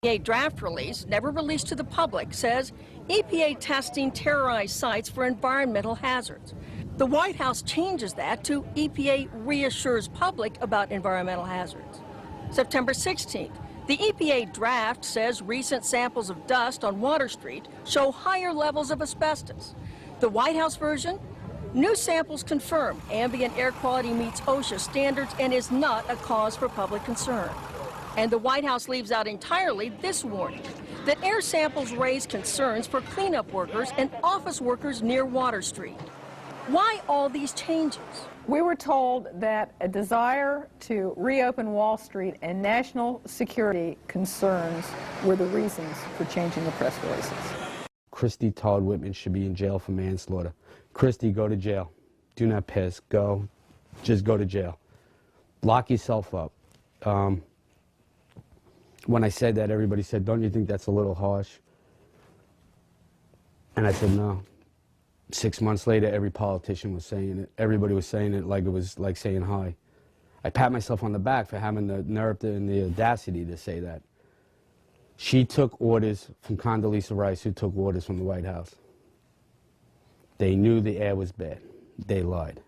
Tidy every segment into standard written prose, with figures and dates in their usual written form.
A draft release, never released to the public, says EPA testing terrorized sites for environmental hazards. The White House changes that to EPA reassures public about environmental hazards. September 16th, the EPA draft says recent samples of dust on Water Street show higher levels of asbestos. The White House version, new samples confirm ambient air quality meets OSHA standards and is not a cause for public concern. And the White House leaves out entirely this warning, that air samples raise concerns for cleanup workers and office workers near Water Street. Why all these changes? We were told that a desire to reopen Wall Street and national security concerns were the reasons for changing the press releases. Christy Todd Whitman should be in jail for manslaughter. Christy, go to jail. Do not piss. Go. Just go to jail. Lock yourself up. When I said that, everybody said, don't you think that's a little harsh? And I said, no. 6 months later, every politician was saying it. Everybody was saying it like it was like saying hi. I pat myself on the back for having the nerve and the audacity to say that. She took orders from Condoleezza Rice, who took orders from the White House. They knew the air was bad. They lied.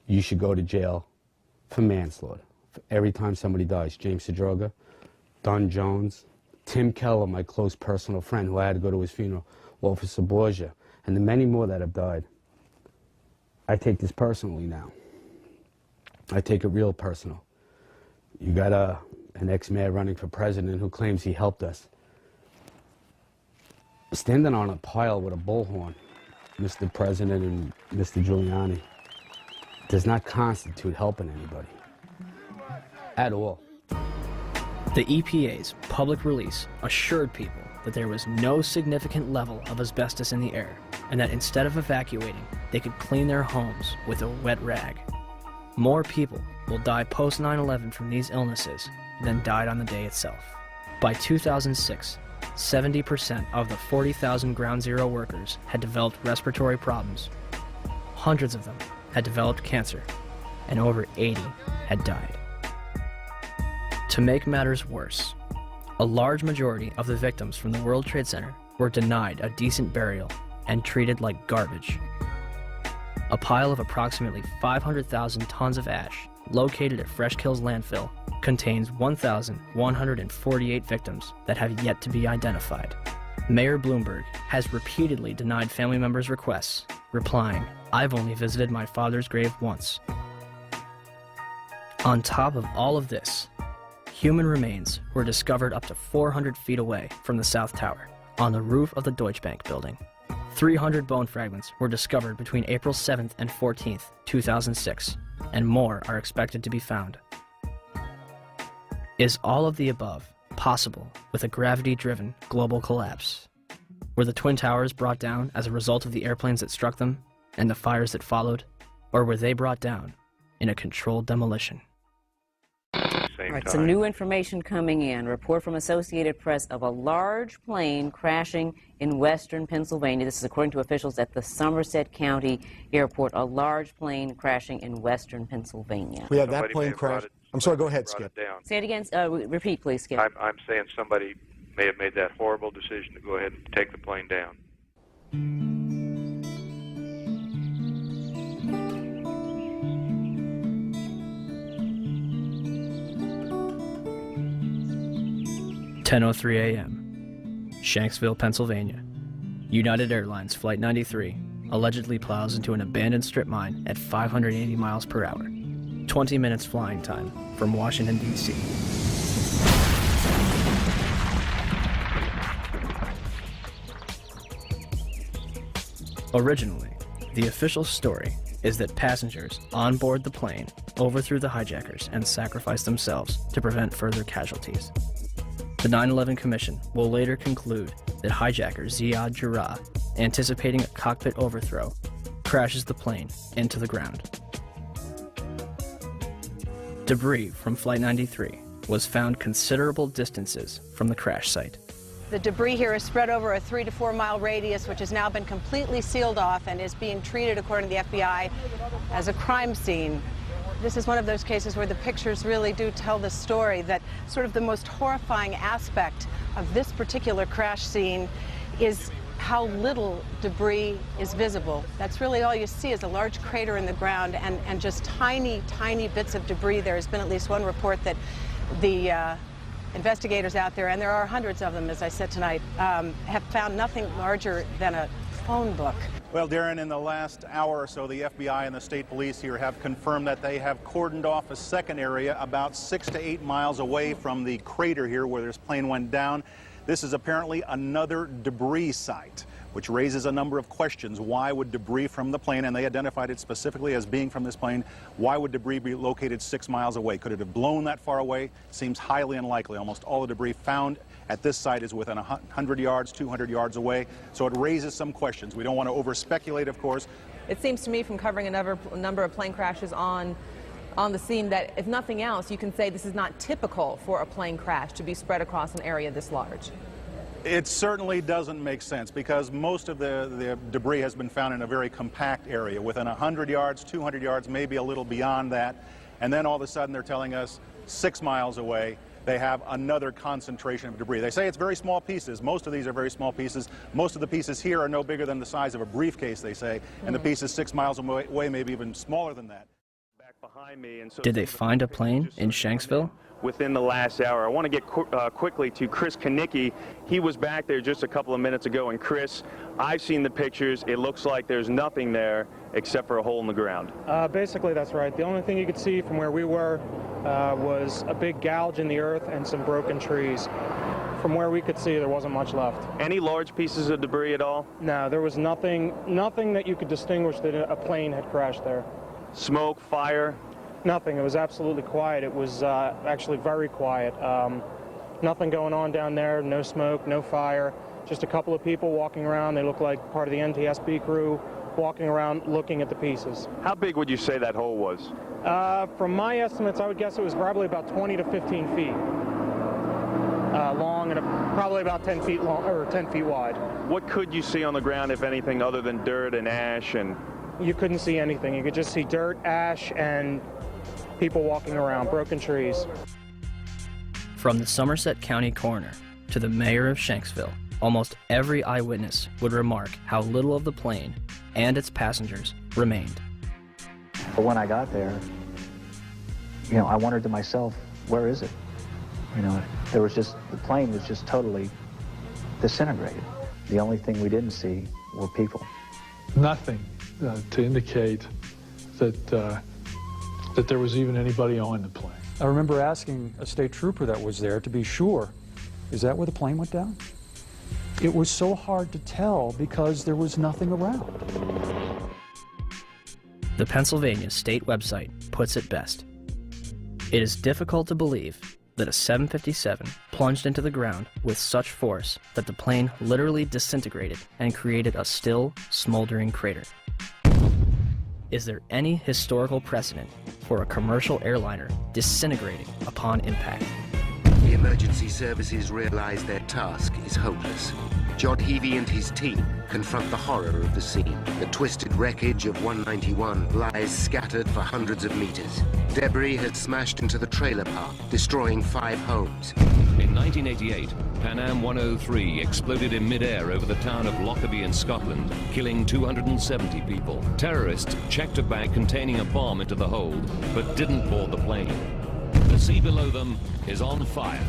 You should go to jail for manslaughter. For every time somebody dies. James Sedroga, Don Jones, Tim Keller, my close personal friend who I had to go to his funeral, Officer Borgia, and the many more that have died. I take this personally now. I take it real personal. You got an ex-mayor running for president who claims he helped us. Standing on a pile with a bullhorn, Mr. President and Mr. Giuliani, does not constitute helping anybody. At all. The EPA's public release assured people that there was no significant level of asbestos in the air, and that instead of evacuating, they could clean their homes with a wet rag. More people will die post 9/11 from these illnesses than died on the day itself. By 2006, 70% of the 40,000 Ground Zero workers had developed respiratory problems. Hundreds of them had developed cancer, and over 80 had died. To make matters worse, a large majority of the victims from the World Trade Center were denied a decent burial and treated like garbage. A pile of approximately 500,000 tons of ash located at Fresh Kills landfill contains 1,148 victims that have yet to be identified. Mayor Bloomberg has repeatedly denied family members' requests, replying, "I've only visited my father's grave once." On top of all of this, human remains were discovered up to 400 feet away from the South Tower, on the roof of the Deutsche Bank building. 300 bone fragments were discovered between April 7th and 14th, 2006, and more are expected to be found. Is all of the above possible with a gravity-driven global collapse? Were the Twin Towers brought down as a result of the airplanes that struck them and the fires that followed, or were they brought down in a controlled demolition? All right, some new information coming in. Report from Associated Press of a large plane crashing in western Pennsylvania. This is according to officials at the Somerset County Airport. A large plane crashing in western Pennsylvania. We have that plane crash. I'm sorry, go ahead, Skip. Say it again. Repeat, please, Skip. I'm saying somebody may have made that horrible decision to go ahead and take the plane down. 10:03 a.m. Shanksville, Pennsylvania. United Airlines Flight 93 allegedly plows into an abandoned strip mine at 580 miles per hour. 20 minutes flying time from Washington, D.C. Originally, the official story is that passengers on board the plane overthrew the hijackers and sacrificed themselves to prevent further casualties. The 9/11 Commission will later conclude that hijacker Ziad Jarrah, anticipating a cockpit overthrow, crashes the plane into the ground. Debris from Flight 93 was found considerable distances from the crash site. The debris here is spread over a 3 to 4 mile radius, which has now been completely sealed off and is being treated, according to the FBI, as a crime scene. This is one of those cases where the pictures really do tell the story, that sort of the most horrifying aspect of this particular crash scene is how little debris is visible. That's really all you see is a large crater in the ground and just tiny, tiny bits of debris. There has been at least one report that the investigators out there, and there are hundreds of them, as I said tonight, have found nothing larger than a phone book. Well, Darren, in the last hour or so, the FBI and the state police here have confirmed that they have cordoned off a second area about 6 to 8 miles away from the crater here where this plane went down. This is apparently another debris site, which raises a number of questions. Why would debris from the plane, and they identified it specifically as being from this plane, why would debris be located 6 miles away? Could it have blown that far away? Seems highly unlikely. Almost all the debris found at this site is within 100 yards, 200 yards away. So it raises some questions. We don't want to over-speculate, of course. It seems to me from covering a number of plane crashes on the scene that, if nothing else, you can say this is not typical for a plane crash to be spread across an area this large. It certainly doesn't make sense because most of the debris has been found in a very compact area within 100 yards, 200 yards, maybe a little beyond that. And then all of a sudden they're telling us 6 miles away they have another concentration of debris. They say it's very small pieces. Most of these are very small pieces. Most of the pieces here are no bigger than the size of a briefcase, they say, and the pieces 6 miles away maybe even smaller than that. Behind me, and so Did they find a plane in Shanksville? within the last hour. I want to get quickly to Chris Kanicki. He was back there just a couple of minutes ago, and Chris, I've seen the pictures. It looks like there's nothing there except for a hole in the ground. Basically, that's right. The only thing you could see from where we were was a big gouge in the earth and some broken trees. From where we could see, there wasn't much left. Any large pieces of debris at all? No, there was nothing that you could distinguish that a plane had crashed there. Smoke, fire? Nothing. It was absolutely quiet. It was actually very quiet. Nothing going on down there, no smoke, no fire. Just a couple of people walking around. They look like part of the NTSB crew walking around looking at the pieces. How big would you say that hole was? From my estimates, I would guess it was probably about 20 to 15 feet long and probably about 10 feet long or 10 feet wide. What could you see on the ground, if anything, other than dirt and ash? And you couldn't see anything. You could just see dirt, ash, and people walking around, broken trees. From the Somerset County coroner to the mayor of Shanksville, almost every eyewitness would remark how little of the plane and its passengers remained. But when I got there, I wondered to myself, where is it? There was just, the plane was just totally disintegrated. The only thing we didn't see were people. Nothing to indicate that that there was even anybody on the plane. I remember asking a state trooper that was there to be sure, is that where the plane went down? It was so hard to tell because there was nothing around. The Pennsylvania state website puts it best. It is difficult to believe that a 757 plunged into the ground with such force that the plane literally disintegrated and created a still, smoldering crater. Is there any historical precedent for a commercial airliner disintegrating upon impact? The emergency services realize their task is hopeless. John Heavey and his team confront the horror of the scene. The twisted wreckage of 191 lies scattered for hundreds of meters. Debris has smashed into the trailer park, destroying 5 homes. In 1988, Pan Am 103 exploded in mid-air over the town of Lockerbie in Scotland, killing 270 people. Terrorists checked a bag containing a bomb into the hold, but didn't board the plane. The sea below them is on fire.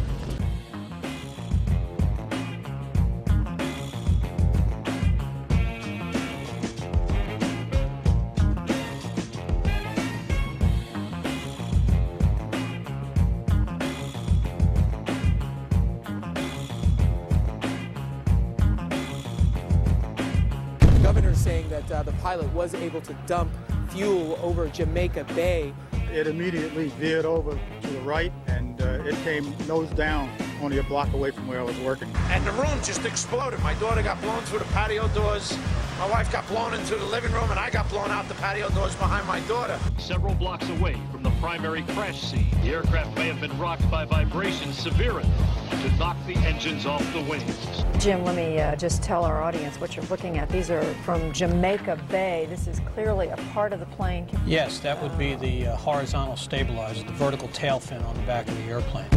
The governor is saying that the pilot was able to dump fuel over Jamaica Bay. It immediately veered over to the right, and it came nose down, only a block away from where I was working. And the room just exploded. My daughter got blown through the patio doors. My wife got blown into the living room, and I got blown out the patio doors behind my daughter. Several blocks away from the primary crash scene, the aircraft may have been rocked by vibrations severe enough to knock the engines off the wings. Jim, let me just tell our audience what you're looking at. These are from Jamaica Bay. This is clearly a part of the plane. Yes, that would be the horizontal stabilizer, the vertical tail fin on the back of the airplane.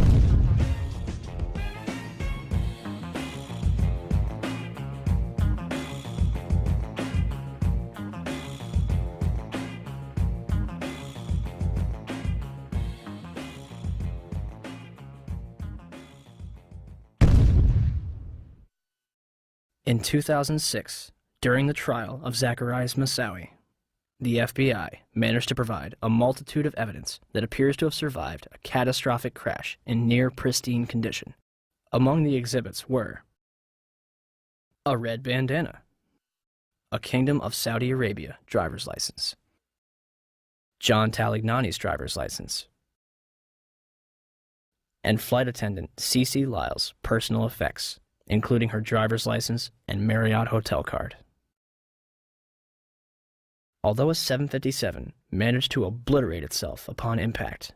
In 2006, during the trial of Zacarias Moussaoui, the FBI managed to provide a multitude of evidence that appears to have survived a catastrophic crash in near pristine condition. Among the exhibits were a red bandana, a Kingdom of Saudi Arabia driver's license, John Talignani's driver's license, and flight attendant Cece Lyle's personal effects, including her driver's license and Marriott hotel card. Although a 757 managed to obliterate itself upon impact,